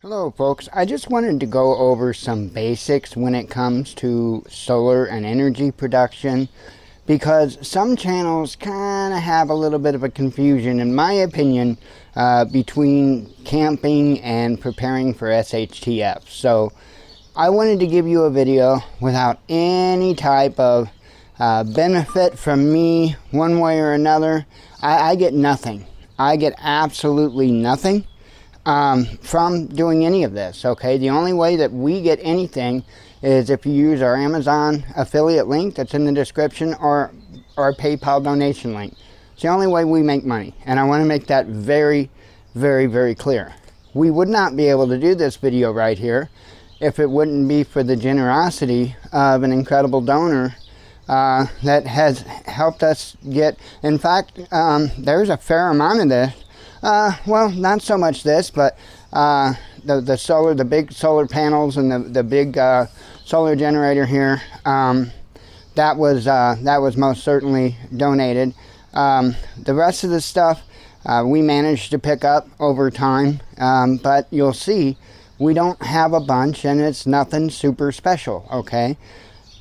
Hello folks, I just wanted to go over some basics when it comes to solar and energy production, because some channels kind of have a little bit of a confusion, in my opinion, between camping and preparing for SHTF. So I wanted to give you a video without any type of benefit from me one way or another. I get nothing. I get absolutely nothing from doing any of this. Okay, the only way that we get anything is if you use our Amazon affiliate link that's in the description, or our PayPal donation link. It's the only way we make money, and I want to make that very, very, very clear. We would not be able to do this video right here if it wouldn't be for the generosity of an incredible donor that has helped us get, in fact, there's a fair amount of this. Well, not so much this, but the big solar panels and the big solar generator here, that was most certainly donated. The rest of the stuff we managed to pick up over time, but you'll see we don't have a bunch, and it's nothing super special, okay?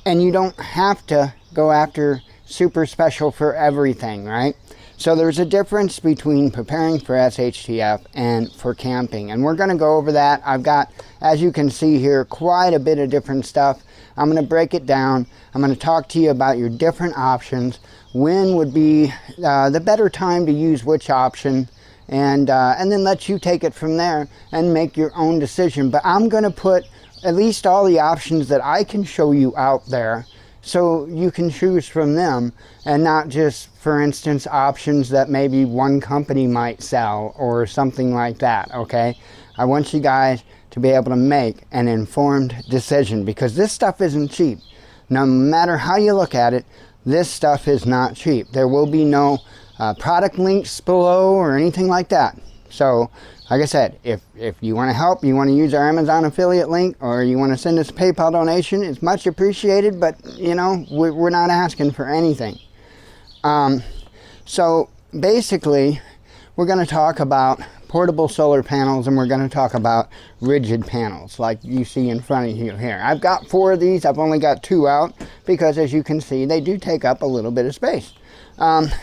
And you don't have to go after super special for everything, right? So there's a difference between preparing for SHTF and for camping, and we're going to go over that. I've got, as you can see here, quite a bit of different stuff. I'm going to break it down. I'm going to talk to you about your different options, when would be the better time to use which option, and then let you take it from there and make your own decision. But I'm going to put at least all the options that I can show you out there, so you can choose from them, and not just, for instance, options that maybe one company might sell or something like that, okay? I want you guys to be able to make an informed decision, because this stuff isn't cheap. No matter how you look at it, this stuff is not cheap. There will be no product links below or anything like that. So, like I said, if you want to help, you want to use our Amazon affiliate link, or you want to send us a PayPal donation, it's much appreciated, but, you know, we're not asking for anything. So, basically, we're going to talk about portable solar panels, and we're going to talk about rigid panels, like you see in front of you here. I've got 4 of these. I've only got 2 out, because, as you can see, they do take up a little bit of space.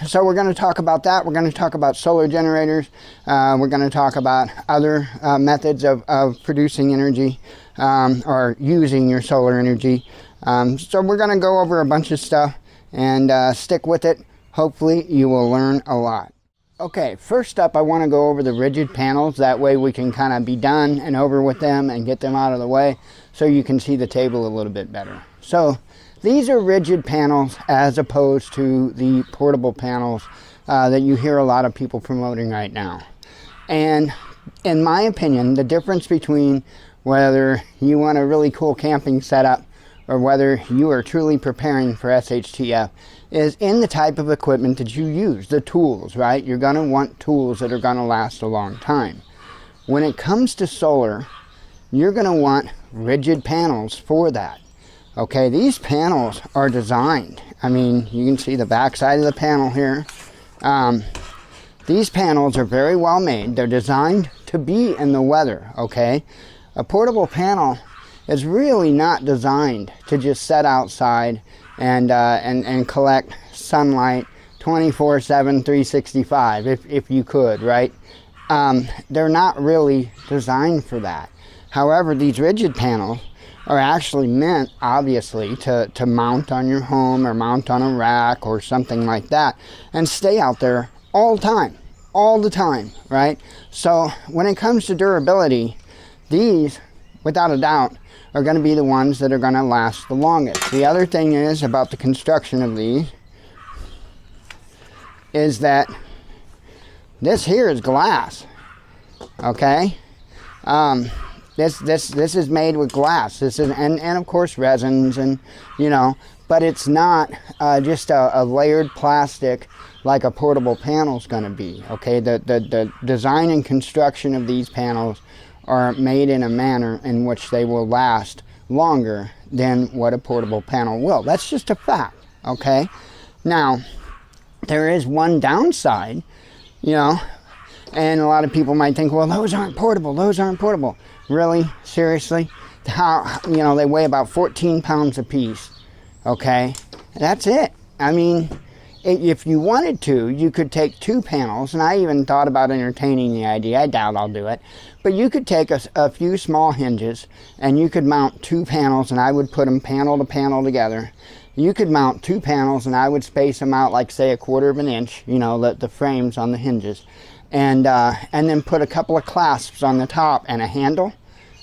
So we're going to talk about that. We're going to talk about solar generators. We're going to talk about other methods of producing energy, or using your solar energy. So we're going to go over a bunch of stuff, and stick with it. Hopefully you will learn a lot. Okay, first up, I want to go over the rigid panels. That way we can kind of be done and over with them and get them out of the way, so you can see the table a little bit better. So these are rigid panels, as opposed to the portable panels that you hear a lot of people promoting right now. And in my opinion, the difference between whether you want a really cool camping setup or whether you are truly preparing for SHTF is in the type of equipment that you use, the tools, right? You're going to want tools that are going to last a long time. When it comes to solar, you're going to want rigid panels for that. Okay, these panels are designed, I mean, you can see the back side of the panel here. These panels are very well made. They're designed to be in the weather, okay? A portable panel is really not designed to just sit outside and collect sunlight 24/7, 365, if you could, right? They're not really designed for that. However, these rigid panels are actually meant, obviously, to mount on your home or mount on a rack or something like that, and stay out there all the time, right? So when it comes to durability, these, without a doubt, are going to be the ones that are going to last the longest. The other thing is about the construction of these is that this here is glass, okay? This is made with glass. This is, and of course resins, and you know, but it's not just a layered plastic like a portable panel is going to be. Okay, the design and construction of these panels are made in a manner in which they will last longer than what a portable panel will. That's just a fact. Okay, now there is one downside, you know, and a lot of people might think, well, those aren't portable, those aren't portable. Really? Seriously? How, you know, they weigh about 14 pounds a piece. Okay? That's it. I mean, if you wanted to, you could take 2 panels, and I even thought about entertaining the idea. I doubt I'll do it. But you could take a few small hinges, and you could mount 2 panels, and I would put them panel to panel together. You could mount 2 panels, and I would space them out like, say, 1/4 of an inch, you know, the frames on the hinges. And then put a couple of clasps on the top and a handle,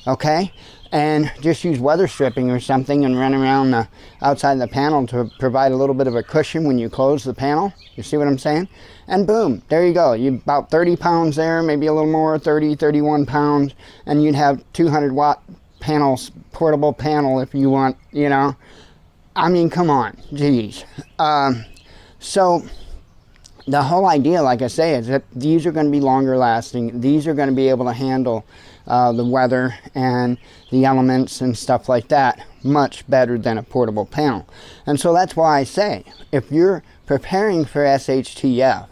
okay? And just use weather stripping or something and run around the outside of the panel to provide a little bit of a cushion when you close the panel. You see what I'm saying? And boom, there you go. You about 30 pounds there, maybe a little more, 30, 31 pounds, and you'd have 200 watt panels, portable panel if you want, you know. I mean, come on, geez. So the whole idea, like I say, is that these are going to be longer lasting. These are going to be able to handle the weather and the elements and stuff like that much better than a portable panel. And so that's why I say, if you're preparing for SHTF,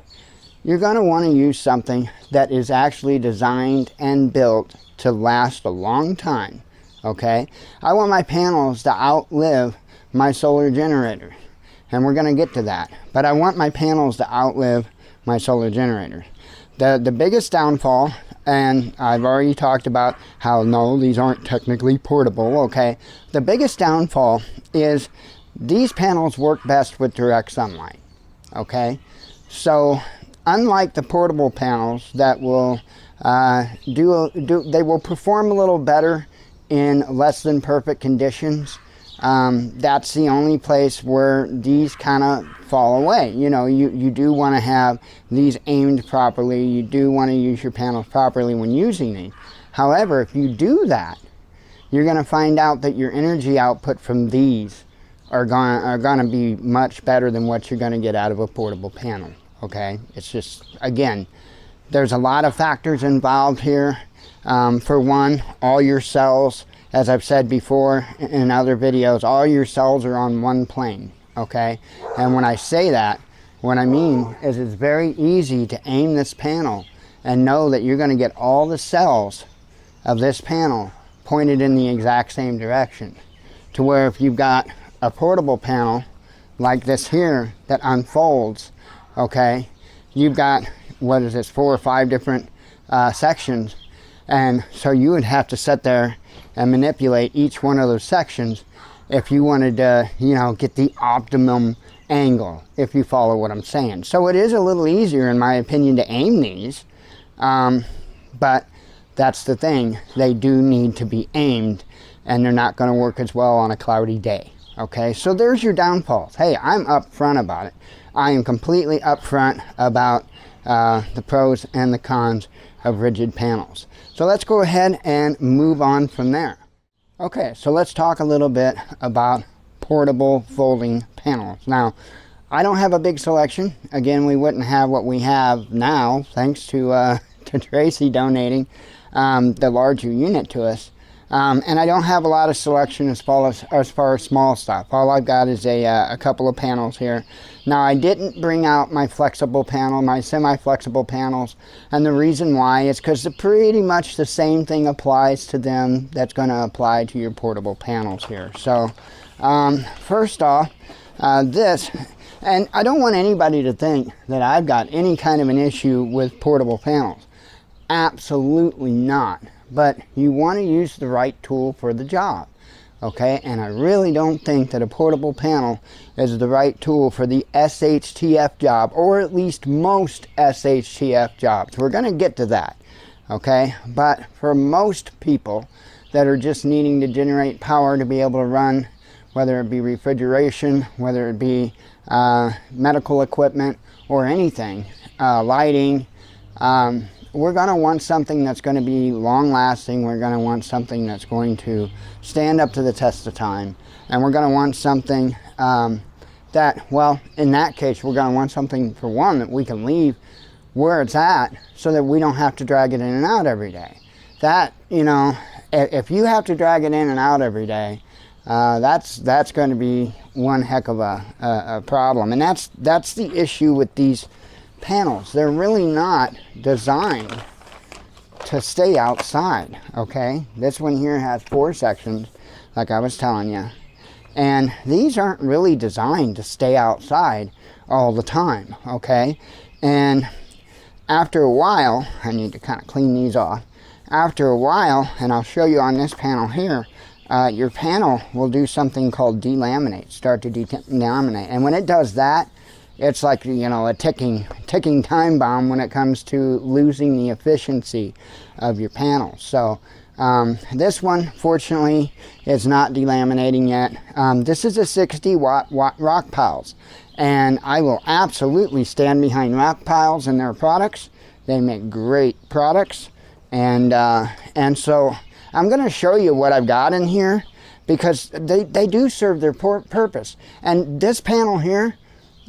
you're going to want to use something that is actually designed and built to last a long time. Okay? I want my panels to outlive my solar generator. And we're going to get to that. But I want my panels to outlive my solar generator. The biggest downfall, and I've already talked about how no, these aren't technically portable, okay? The biggest downfall is these panels work best with direct sunlight, okay? So unlike the portable panels that will they will perform a little better in less than perfect conditions. That's the only place where these kind of fall away. You know, you do want to have these aimed properly. You do want to use your panels properly when using these. However, if you do that, you're going to find out that your energy output from these are going to be much better than what you're going to get out of a portable panel. Okay? It's just, again, there's a lot of factors involved here. For one, all your cells, as I've said before in other videos, all your cells are on one plane, okay? And when I say that, what I mean is it's very easy to aim this panel and know that you're going to get all the cells of this panel pointed in the exact same direction. To where if you've got a portable panel like this here that unfolds, okay, you've got, what is this, 4 or 5 different sections, and so you would have to sit there and manipulate each one of those sections if you wanted to, you know, get the optimum angle, if you follow what I'm saying. So it is a little easier, in my opinion, to aim these, but that's the thing. They do need to be aimed, and they're not going to work as well on a cloudy day. Okay, so there's your downfalls. Hey, I'm upfront about it. I am completely upfront about the pros and the cons of rigid panels. So let's go ahead and move on from there. Okay, so let's talk a little bit about portable folding panels. Now, I don't have a big selection. Again, we wouldn't have what we have now, thanks to Tracy donating the larger unit to us. And I don't have a lot of selection as far as small stuff. All I've got is a couple of panels here. Now, I didn't bring out my flexible panel, my semi-flexible panels, and the reason why is because pretty much the same thing applies to them that's going to apply to your portable panels here. So, first off, this, and I don't want anybody to think that I've got any kind of an issue with portable panels. Absolutely not. But you want to use the right tool for the job, okay? And I really don't think that a portable panel is the right tool for the SHTF job, or at least most SHTF jobs. We're going to get to that, okay? But for most people that are just needing to generate power to be able to run, whether it be refrigeration, whether it be medical equipment, or anything, lighting, we're going to want something that's going to be long-lasting. We're going to want something that's going to stand up to the test of time. And we're going to want something that, well, in that case, we're going to want something, for one, that we can leave where it's at so that we don't have to drag it in and out every day. That, you know, if you have to drag it in and out every day, that's going to be one heck of a problem. And that's the issue with these panels. They're really not designed to stay outside, okay? This one here has 4 sections, like I was telling you. And these aren't really designed to stay outside all the time, okay? And after a while, I need to kind of clean these off. After a while, and I'll show you on this panel here, your panel will do something called delaminate, start to delaminate. And when it does that, it's like, you know, a ticking time bomb when it comes to losing the efficiency of your panel. So this one, fortunately, is not delaminating yet. This is a 60 watt rock piles, and I will absolutely stand behind rock piles and their products. They make great products, and so I'm going to show you what I've got in here, because they do serve their purpose. And this panel here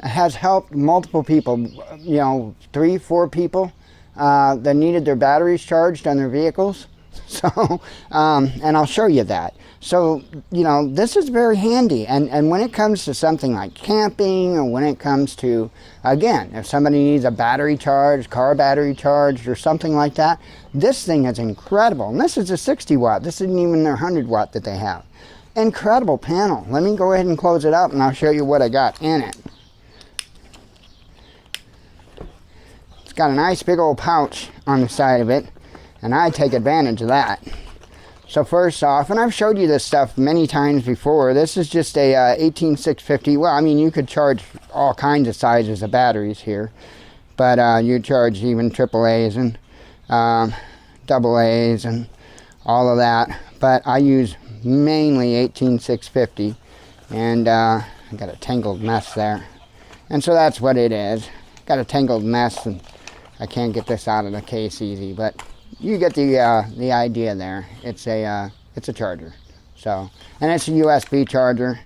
has helped multiple people, you know, 3-4 people that needed their batteries charged on their vehicles. So, and I'll show you that. So, you know, this is very handy. And when it comes to something like camping, or when it comes to, again, if somebody needs a battery charged, car battery charged, or something like that, this thing is incredible. And this is a 60 watt. This isn't even their 100 watt that they have. Incredible panel. Let me go ahead and close it up, and I'll show you what I got in it. It's got a nice big old pouch on the side of it, and I take advantage of that. So first off, and I've showed you this stuff many times before, this is just a 18650. Well, I mean, you could charge all kinds of sizes of batteries here, but you charge even AAAs and AA's and all of that. But I use mainly 18650, and I got a tangled mess there. And so that's what it is. Got a tangled mess, and I can't get this out of the case easy, but you get the idea there. It's a charger. So, and it's a USB charger.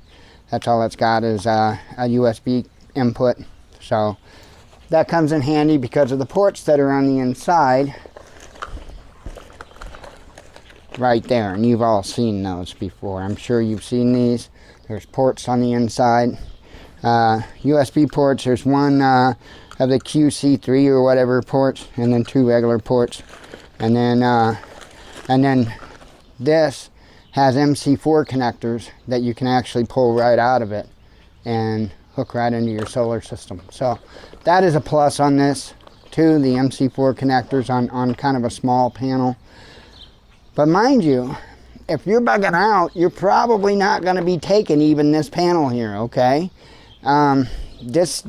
That's all it's got is a USB input. So that comes in handy because of the ports that are on the inside right there. And you've all seen those before. I'm sure you've seen these. There's ports on the inside. USB ports. There's one of the QC3 or whatever ports, and then 2 regular ports. And then this has MC4 connectors that you can actually pull right out of it and hook right into your solar system. So that is a plus on this too, the MC4 connectors on kind of a small panel. But mind you, if you're bugging out, you're probably not going to be taking even this panel here, okay? This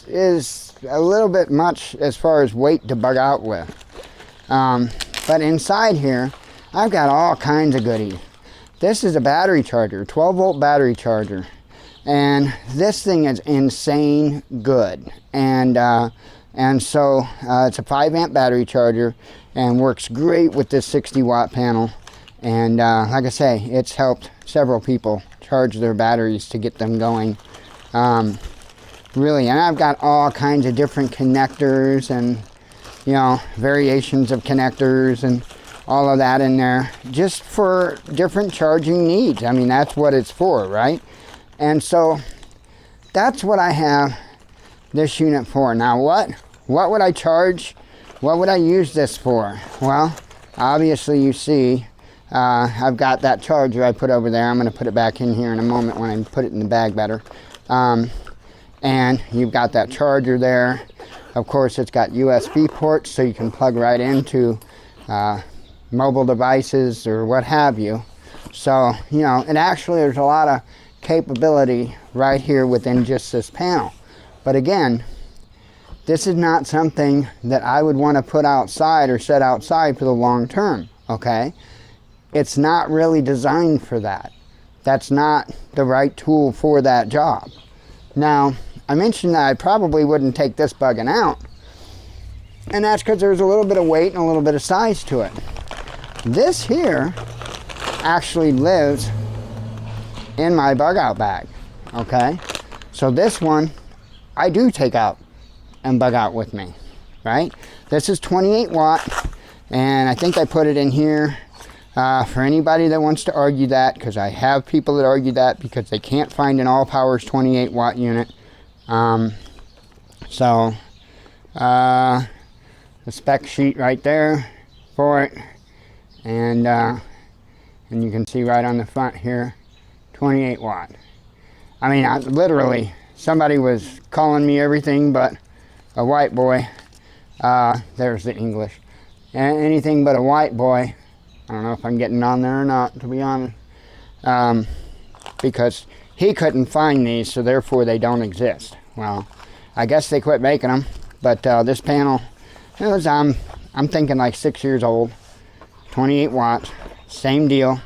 is a little bit much as far as weight to bug out with. But inside here, I've got all kinds of goodies. This is a battery charger, 12 volt battery charger. And this thing is insane good. And so it's a 5 amp battery charger and works great with this 60 watt panel. And like I say, it's helped several people charge their batteries to get them going. Really, and I've got all kinds of different connectors and, you know, variations of connectors and all of that in there, just for different charging needs. I mean, that's what it's for, right? And so that's what I have this unit for. Now, what would I charge? What would I use this for? Well, obviously you see I've got that charger I put over there. I'm going to put it back in here in a moment when I put it in the bag better. And you've got that charger there. Of course, it's got USB ports, so you can plug right into mobile devices or what have you. So, you know, and actually there's a lot of capability right here within just this panel. But again, this is not something that I would want to put outside or set outside for the long term, okay? It's not really designed for that. That's not the right tool for that job. Now, I mentioned that I probably wouldn't take this bugging out, and that's because there's a little bit of weight and a little bit of size to it. This here actually lives in my bug out bag, okay? So this one I do take out and bug out with me, right? This is 28 watt, and I think I put it in here for anybody that wants to argue that, because I have people that argue that because they can't find an all powers 28 watt unit. The spec sheet right there for it. And you can see right on the front here, 28 watt. I mean, literally, somebody was calling me everything but a white boy. There's the English. Anything but a white boy. I don't know if I'm getting on there or not, to be honest. Because he couldn't find these, so therefore they don't exist. Well, I guess they quit making them. But this panel, it was, I'm thinking like 6 years old. 28 watts, same deal.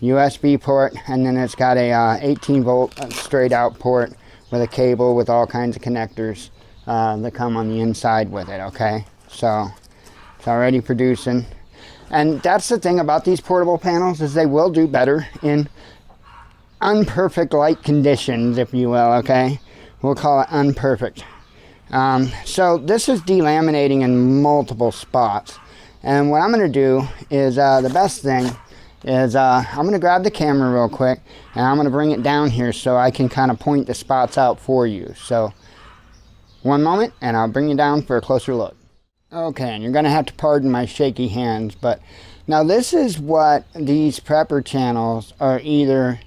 USB port, and then it's got a 18 volt straight out port with a cable with all kinds of connectors that come on the inside with it, okay? So it's already producing. And that's the thing about these portable panels, is they will do better in unperfect light conditions, if you will, okay? We'll call it unperfect. So this is delaminating in multiple spots. And what I'm going to do is, the best thing is, I'm going to grab the camera real quick, and I'm going to bring it down here so I can kind of point the spots out for you. So one moment, and I'll bring you down for a closer look. Okay, and you're going to have to pardon my shaky hands, but now this is what these prepper channels are either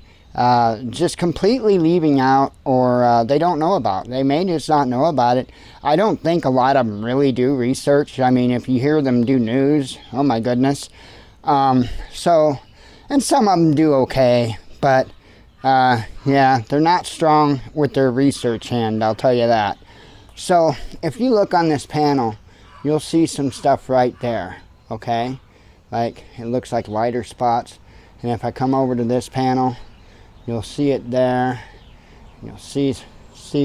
just completely leaving out, or they don't know about. They may just not know about it. I don't think a lot of them really do research. I mean, if you hear them do news, oh my goodness. So, and some of them do okay, but yeah, they're not strong with their research hand, I'll tell you that. So if you look on this panel, you'll see some stuff right there, okay? Like, it looks like lighter spots. And if I come over to this panel, you'll see it there. You'll see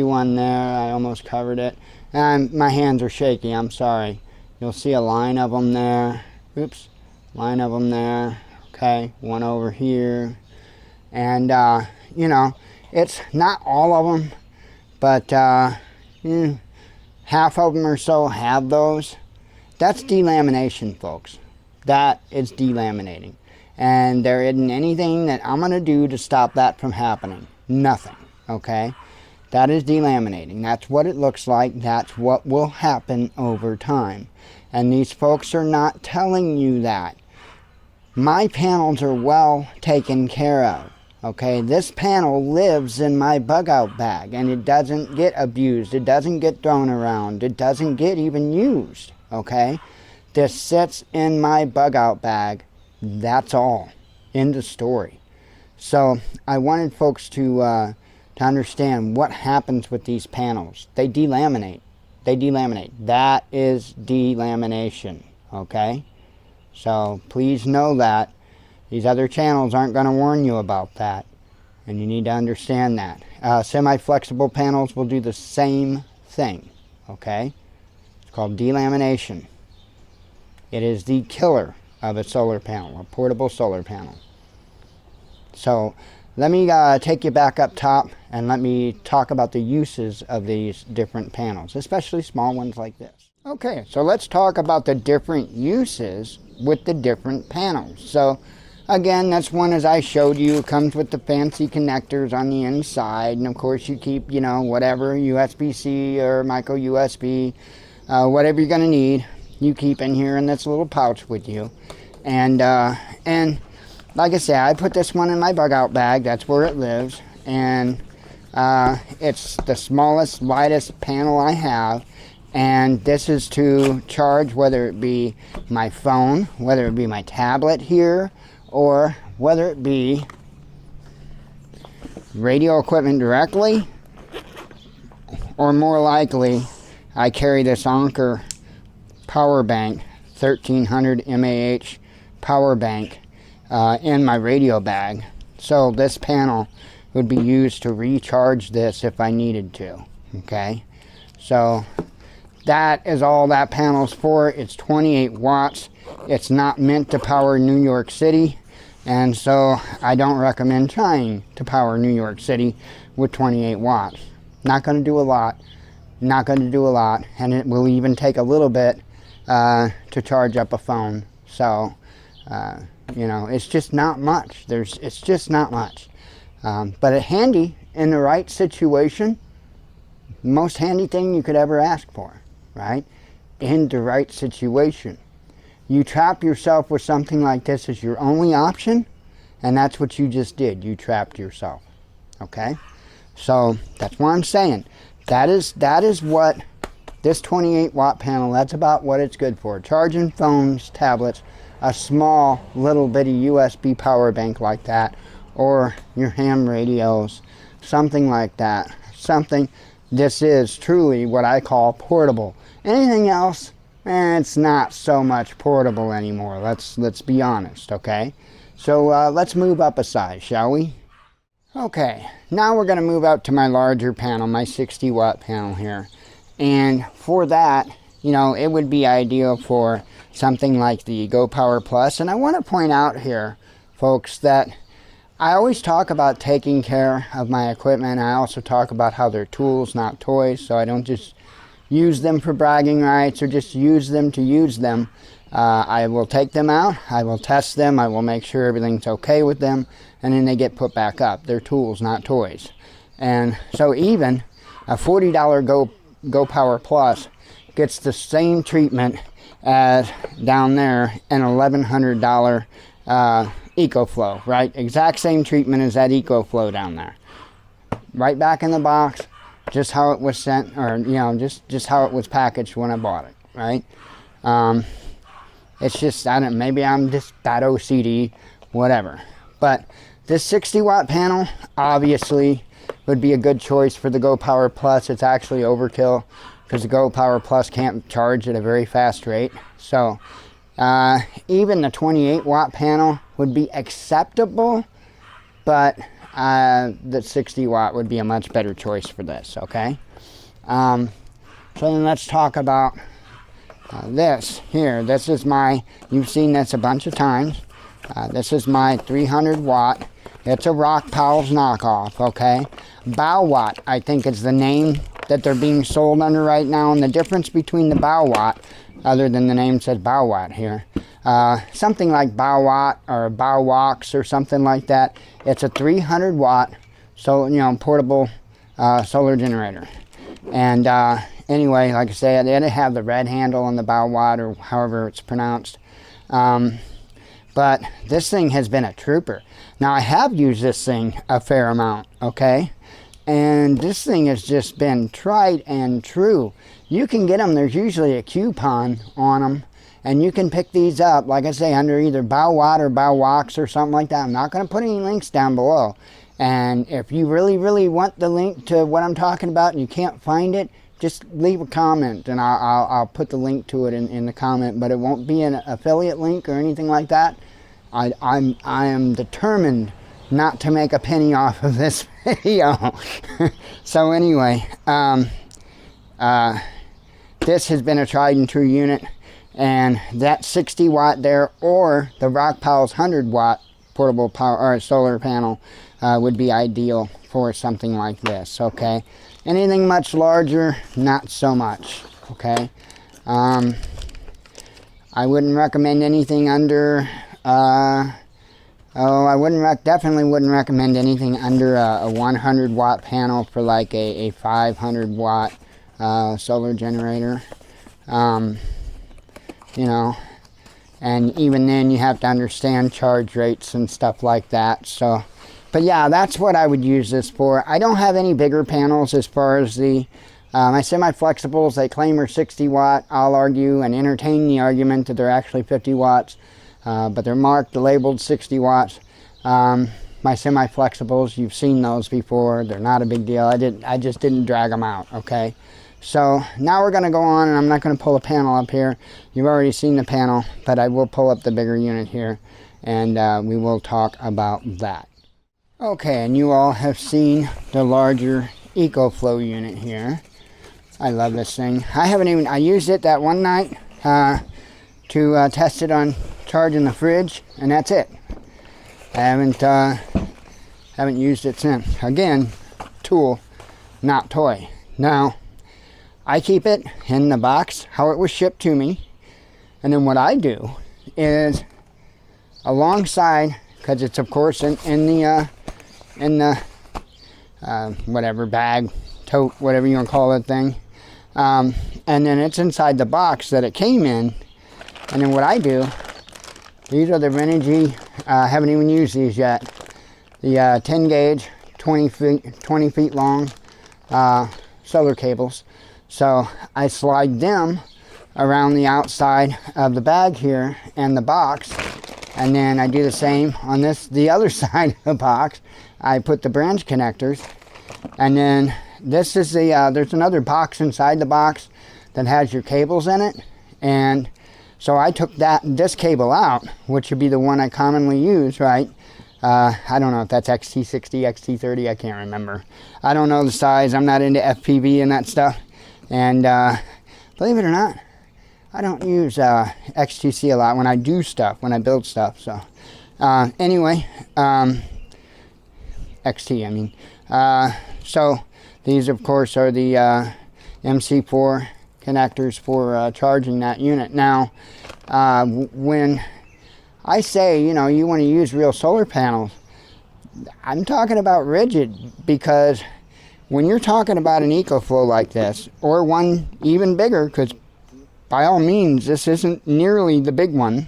one there. I almost covered it. And my hands are shaky, I'm sorry. You'll see a line of them there. Oops, line of them there. Okay, one over here. And, you know, it's not all of them, but half of them or so have those. That's delamination, folks. That is delaminating. And there isn't anything that I'm going to do to stop that from happening. Nothing, okay? That is delaminating. That's what it looks like. That's what will happen over time. And these folks are not telling you that. My panels are well taken care of. Okay, this panel lives in my bug out bag, and it doesn't get abused. It doesn't get thrown around. It doesn't get even used. Okay, this sits in my bug out bag. That's all. End of story. So I wanted folks to understand what happens with these panels. They delaminate. They delaminate. That is delamination. Okay, so please know that. These other channels aren't going to warn you about that, and you need to understand that. Semi-flexible panels will do the same thing, okay? It's called delamination. It is the killer of a solar panel, a portable solar panel. So let me take you back up top, and let me talk about the uses of these different panels, especially small ones like this. Okay, so let's talk about the different uses with the different panels. So again, that's one, as I showed you. It comes with the fancy connectors on the inside, and of course you keep, you know, whatever USB-C or micro USB, whatever you're going to need, you keep in here in this little pouch with you. And like I said, I put this one in my bug out bag. That's where it lives, and it's the smallest, lightest panel I have. And this is to charge, whether it be my phone, whether it be my tablet here, or whether it be radio equipment directly, or more likely, I carry this Anker power bank, 1300 mAh power bank in my radio bag. So this panel would be used to recharge this if I needed to. Okay, so that is all that panel's for. It's 28 watts. It's not meant to power New York City. And so I don't recommend trying to power New York City with 28 watts. Not going to do a lot. Not going to do a lot. And it will even take a little bit to charge up a phone. So, you know, it's just not much. It's just not much. But it's handy in the right situation. Most handy thing you could ever ask for, right? In the right situation. you trap yourself with something like this as your only option, and that's what you just did. You trapped yourself. Okay? So that's what I'm saying. That is what this 28 watt panel, that's about what it's good for. Charging phones, tablets, a small little bitty USB power bank like that, or your ham radios, something like that. This is truly what I call portable. Anything else, it's not so much portable anymore. Let's be honest, okay? So let's move up a size, shall we? Okay, now we're going to move out to my larger panel, my 60 watt panel here. And for that, you know, it would be ideal for something like the Go Power Plus. And I want to point out here, folks, that I always talk about taking care of my equipment. I also talk about how they're tools, not toys, so I don't just use them for bragging rights or just use them to use them. I will take them out, I will test them, I will make sure everything's okay with them, and then they get put back up. They're tools, not toys. And so even a $40 Go Power Plus gets the same treatment as down there an $1,100 EcoFlow, right? Exact same treatment as that EcoFlow down there. Right back in the box, just how it was sent, or you know, just how it was packaged when I bought it, right? It's just, I don't, maybe I'm just that OCD, whatever. But this 60 watt panel obviously would be a good choice for the Go Power Plus. It's actually overkill because the Go Power Plus can't charge at a very fast rate. So even the 28 watt panel would be acceptable, but the 60 watt would be a much better choice for this, okay? So then let's talk about this here. This is my, you've seen this a bunch of times. This is my 300 watt. It's a Rock Pals knockoff, okay? Bow Watt, I think, is the name that they're being sold under right now. And the difference between the Bow Watt, other than the name says Bow Watt here, something like Bow Watt or Bow Wax or something like that. It's a 300 watt, so you know, portable solar generator. And anyway, like I said, they didn't have the red handle on the Bow Watt, or however it's pronounced. But this thing has been a trooper. Now, I have used this thing a fair amount, okay? And this thing has just been tried and true. You can get them, there's usually a coupon on them, and you can pick these up, like I say, under either Bow Watt or Bow Wax or something like that. I'm not going to put any links down below. And if you really, really want the link to what I'm talking about and you can't find it, just leave a comment and I'll put the link to it in the comment, but it won't be an affiliate link or anything like that. I am determined not to make a penny off of this video. So anyway, this has been a tried and true unit, and that 60 watt there, or the Rock Pals 100 watt portable power or solar panel would be ideal for something like this, okay? Anything much larger, not so much, okay? I wouldn't recommend anything under, definitely wouldn't recommend anything under a 100 watt panel for like a 500 watt solar generator. You know, and even then you have to understand charge rates and stuff like that. So, but yeah, that's what I would use this for. I don't have any bigger panels as far as the my semi-flexibles. They claim are 60 watt. I'll argue and entertain the argument that they're actually 50 watts, but they're marked, labeled 60 watts. My semi-flexibles, you've seen those before. They're not a big deal. I just didn't drag them out, okay? So now we're going to go on, and I'm not going to pull a panel up here. You've already seen the panel, but I will pull up the bigger unit here, and we will talk about that. Okay, and you all have seen the larger EcoFlow unit here. I love this thing. I used it that one night to test it on charging the fridge, and that's it. I haven't used it since. Again, tool, not toy. Now, I keep it in the box how it was shipped to me, and then what I do is alongside, because it's of course in the whatever bag, tote, whatever you want to call that thing, and then it's inside the box that it came in. And then what I do, these are the Renogy, I haven't even used these yet. The 10 gauge, 20 feet long solar cables. So I slide them around the outside of the bag here and the box. And then I do the same on the other side of the box. I put the branch connectors. And then this is there's another box inside the box that has your cables in it. And so I took this cable out, which would be the one I commonly use, right? I don't know if that's XT60, XT30, I can't remember. I don't know the size, I'm not into FPV and that stuff. And believe it or not, I don't use XTC a lot when I do stuff, when I build stuff. So anyway, XT I mean. So these of course are the MC4 connectors for charging that unit. Now when I say, you know, you want to use real solar panels, I'm talking about rigid, because when you're talking about an EcoFlow like this, or one even bigger, because by all means this isn't nearly the big one,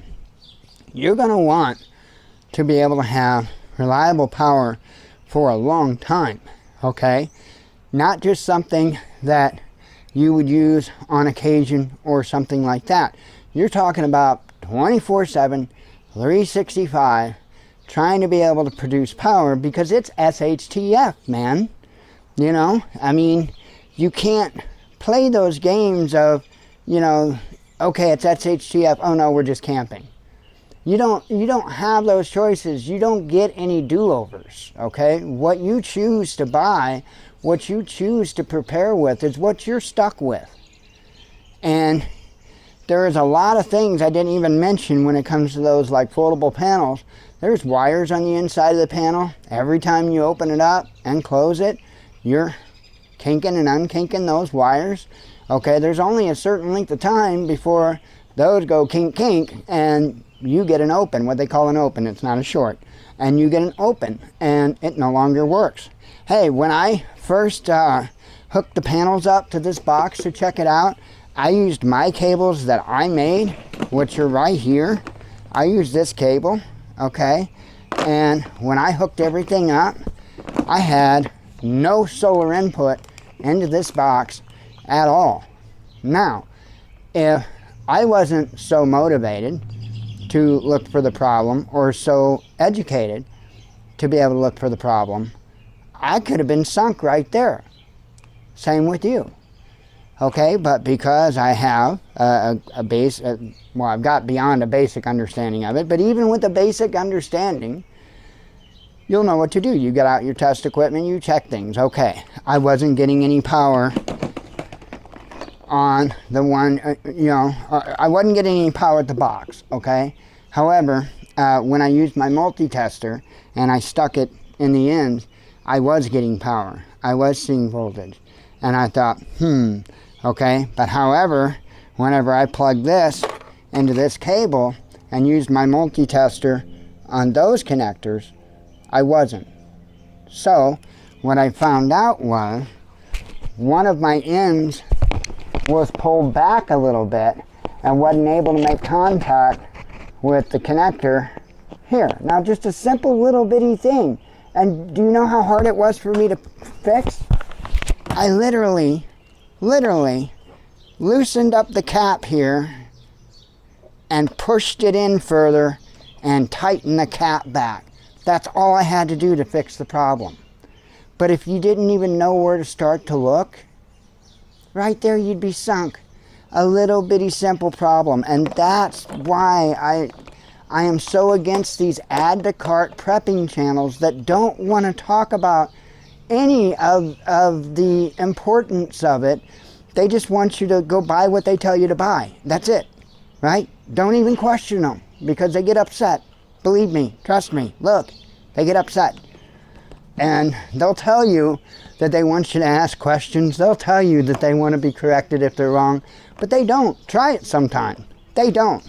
you're going to want to be able to have reliable power for a long time, okay? Not just something that you would use on occasion or something like that. You're talking about 24/7, 365, trying to be able to produce power, because it's SHTF, man. You know, I mean, you can't play those games of, you know, okay, it's SHTF, oh no, we're just camping. You don't have those choices. You don't get any do-overs, okay? What you choose to buy, what you choose to prepare with is what you're stuck with. And there's a lot of things I didn't even mention when it comes to those like foldable panels. There's wires on the inside of the panel. Every time you open it up and close it, you're kinking and unkinking those wires. Okay, there's only a certain length of time before those go kink kink and you get an open, what they call an open. It's not a short. And you get an open and it no longer works. Hey, when I first hooked the panels up to this box to check it out, I used my cables that I made, which are right here. I used this cable, okay? And when I hooked everything up, I had no solar input into this box at all. Now, if I wasn't so motivated to look for the problem, or so educated to be able to look for the problem, I could have been sunk right there. Same with you. Okay, but because I have a base, well, I've got beyond a basic understanding of it, but even with a basic understanding, you'll know what to do. You get out your test equipment, you check things. Okay, I wasn't getting any power on the one, you know, I wasn't getting any power at the box, okay? However, when I used my multi-tester and I stuck it in the ends, I was getting power. I was seeing voltage. And I thought, okay, but however, whenever I plugged this into this cable and used my multi-tester on those connectors, I wasn't. So, what I found out was, one of my ends was pulled back a little bit and wasn't able to make contact with the connector here. Now, just a simple little bitty thing. And do you know how hard it was for me to fix? I literally loosened up the cap here and pushed it in further and tightened the cap back. That's all I had to do to fix the problem. But if you didn't even know where to start to look, right there you'd be sunk. A little bitty simple problem. And that's why I am so against these add to cart prepping channels that don't want to talk about any of the importance of it. They just want you to go buy what they tell you to buy. That's it, right? Don't even question them, because they get upset. Believe me, trust me, look, they get upset. And they'll tell you that they want you to ask questions. They'll tell you that they want to be corrected if they're wrong, but they don't. Try it sometime. They don't.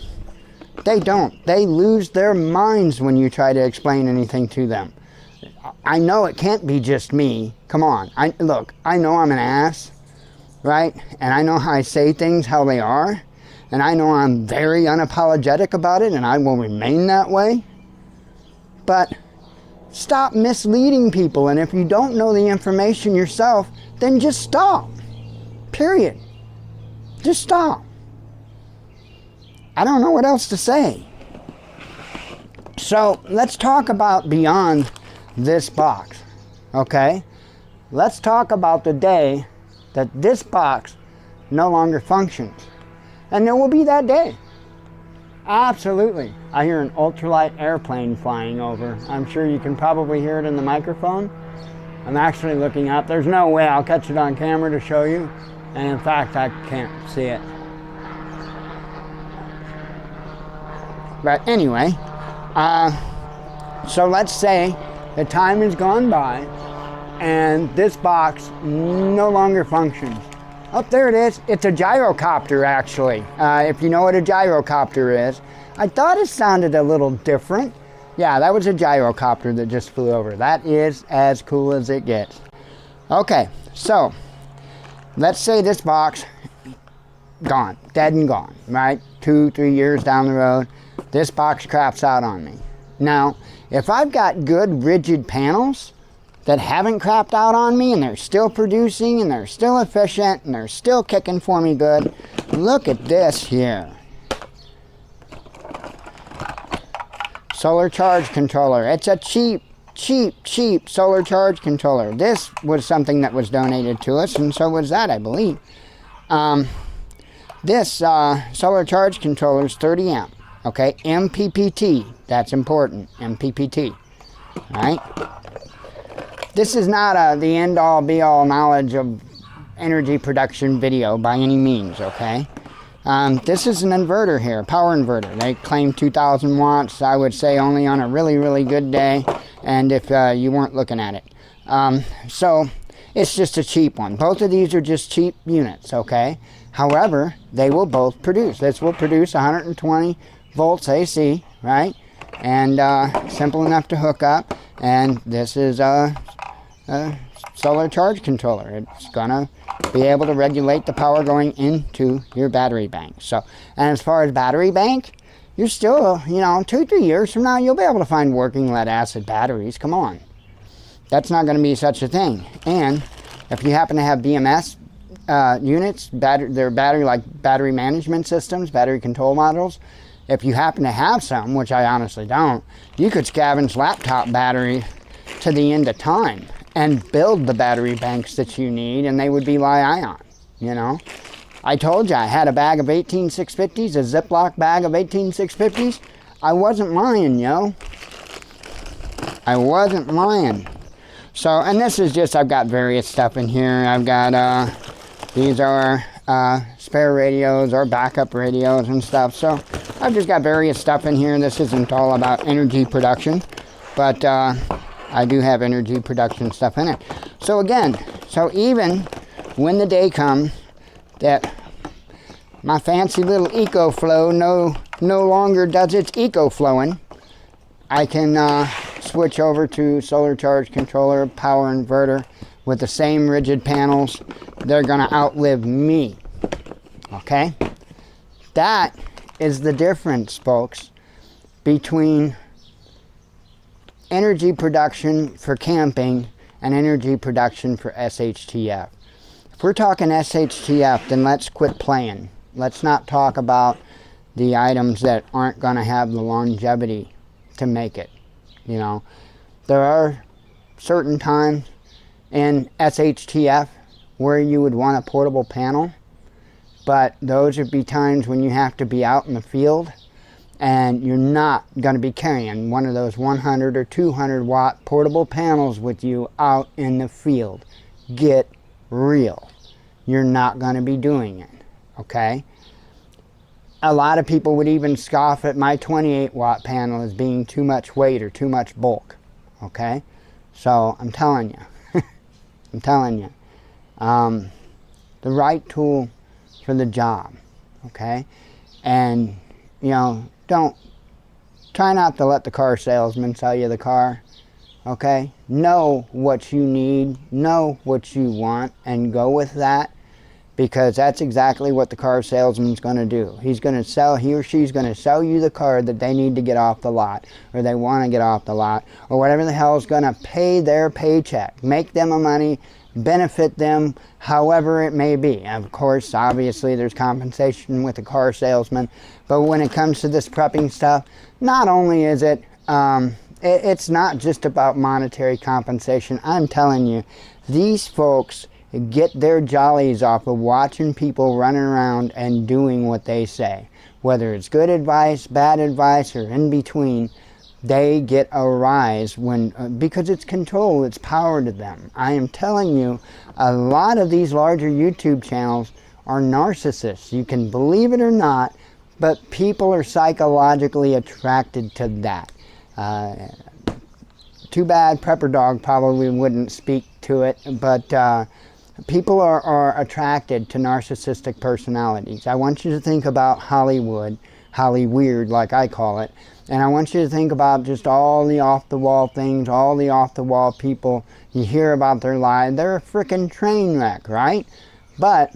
They don't. They lose their minds when you try to explain anything to them. I know it can't be just me. Come on. Look, I know I'm an ass, right? And I know how I say things, how they are. and I know I'm very unapologetic about it, and I will remain that way. But stop misleading people, and if you don't know the information yourself, then just stop. Period. Just stop. I don't know what else to say. So let's talk about beyond this box, okay? Let's talk about the day that this box no longer functions. And there will be that day. Absolutely. I hear an ultralight airplane flying over. I'm sure you can probably hear it in the microphone. I'm actually looking up. There's no way I'll catch it on camera to show you. And in fact, I can't see it. But anyway, so let's say the time has gone by and this box no longer functions. Oh, there it is. It's a gyrocopter, actually. If you know what a gyrocopter is. I thought it sounded a little different. Yeah, that was a gyrocopter that just flew over. That is as cool as it gets. Okay, so let's say this box gone, dead and gone, right? 2-3 years down the road, this box craps out on me. Now, if I've got good rigid panels that haven't crapped out on me and they're still producing and they're still efficient and they're still kicking for me good, look at this here. Solar charge controller. It's a cheap solar charge controller. This was something that was donated to us, and so was that, I believe. This solar charge controller is 30 amp. Okay, MPPT. That's important. MPPT. All right. This is not the end-all, be-all knowledge of energy production video by any means, okay? This is an inverter here, power inverter. They claim 2,000 watts, I would say only on a really, really good day, and if you weren't looking at it. So, it's just a cheap one. Both of these are just cheap units, okay? However, they will both produce. This will produce 120 volts AC, right? And simple enough to hook up, and this is a solar charge controller. It's gonna be able to regulate the power going into your battery bank. So, and as far as battery bank, you're still, 2-3 years from now, you'll be able to find working lead acid batteries. Come on, that's not going to be such a thing. And if you happen to have BMS units, they're battery management systems, battery control modules. If you happen to have some, which I honestly don't, you could scavenge laptop battery to the end of time and build the battery banks that you need, and they would be Li-ion, I told you I had a bag of 18650s, a Ziploc bag of 18650s. I wasn't lying, yo. I wasn't lying. So, and this is just, I've got various stuff in here. I've got, these are spare radios or backup radios and stuff. So, I've just got various stuff in here. This isn't all about energy production, but I do have energy production stuff in it. So again, even when the day comes that my fancy little EcoFlow no longer does its eco-flowing, I can switch over to solar charge controller, power inverter with the same rigid panels. They're gonna outlive me, okay? That is the difference, folks, between energy production for camping and energy production for SHTF. If we're talking SHTF, then let's quit playing. Let's not talk about the items that aren't going to have the longevity to make it. There are certain times in SHTF where you would want a portable panel, but those would be times when you have to be out in the field and you're not going to be carrying one of those 100 or 200 watt portable panels with you out in the field. Get real. You're not going to be doing it, okay? A lot of people would even scoff at my 28 watt panel as being too much weight or too much bulk, okay? So I'm telling you, the right tool for the job, okay? And, try not to let the car salesman sell you the car, okay? Know what you need, know what you want, and go with that. because that's exactly what the car salesman's going to do. He or she's going to sell you the car that they need to get off the lot, or they want to get off the lot, or whatever the hell is going to pay their paycheck, make them a money, benefit them, however it may be. And of course, obviously, there's compensation with the car salesman, but when it comes to this prepping stuff, not only is it's not just about monetary compensation. I'm telling you, these folks get their jollies off of watching people running around and doing what they say. Whether it's good advice, bad advice, or in between, they get a rise because it's control, it's power to them. I am telling you, a lot of these larger YouTube channels are narcissists. You can believe it or not, but people are psychologically attracted to that. Too bad Prepper Dog probably wouldn't speak to it, but people are attracted to narcissistic personalities. I want you to think about Hollywood, Hollyweird like I call it, and I want you to think about just all the off-the-wall things, all the off-the-wall people. You hear about their lives. They're a frickin' train wreck, right? But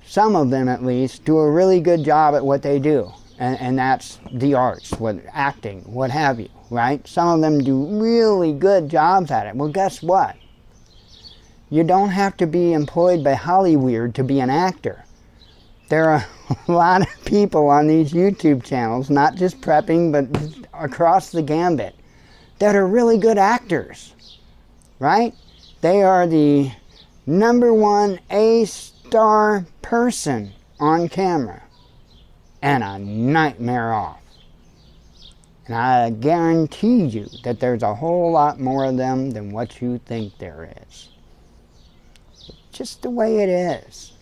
some of them at least do a really good job at what they do, and that's the arts, acting, what have you, right? Some of them do really good jobs at it. Well, guess what? You don't have to be employed by Hollyweird to be an actor. There are a lot of people on these YouTube channels, not just prepping, but across the gambit, that are really good actors, right? They are the #1 A-star person on camera and a nightmare off. And I guarantee you that there's a whole lot more of them than what you think there is. Just the way it is.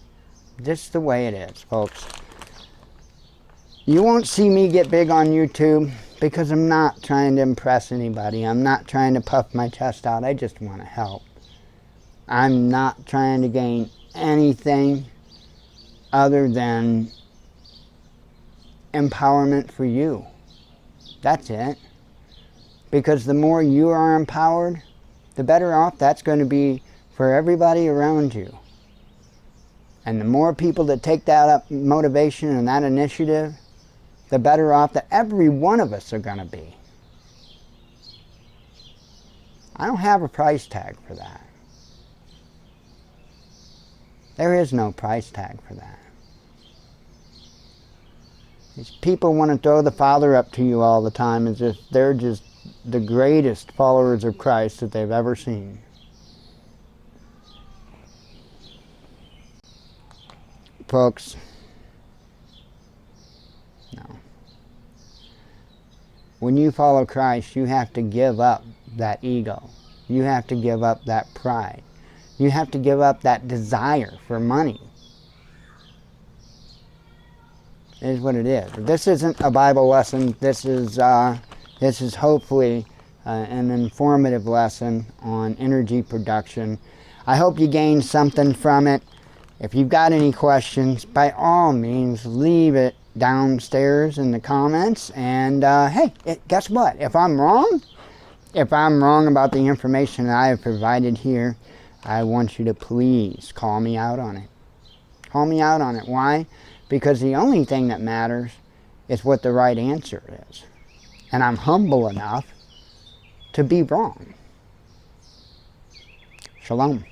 Just the way it is, folks. You won't see me get big on YouTube because I'm not trying to impress anybody. I'm not trying to puff my chest out. I just want to help. I'm not trying to gain anything other than empowerment for you. That's it. Because the more you are empowered, the better off that's going to be for everybody around you. And the more people that take that up motivation and that initiative, the better off that every one of us are going to be. I don't have a price tag for that. There is no price tag for that. These people want to throw the Father up to you all the time as if they're just the greatest followers of Christ that they've ever seen. Folks, no. When you follow Christ, you have to give up that ego. You have to give up that pride. You have to give up that desire for money. It is what it is. This isn't a Bible lesson. This is hopefully an informative lesson on energy production. I hope you gained something from it. If you've got any questions, by all means, leave it downstairs in the comments. And hey, guess what? If I'm wrong about the information that I have provided here, I want you to please call me out on it. Call me out on it. Why? Because the only thing that matters is what the right answer is. And I'm humble enough to be wrong. Shalom.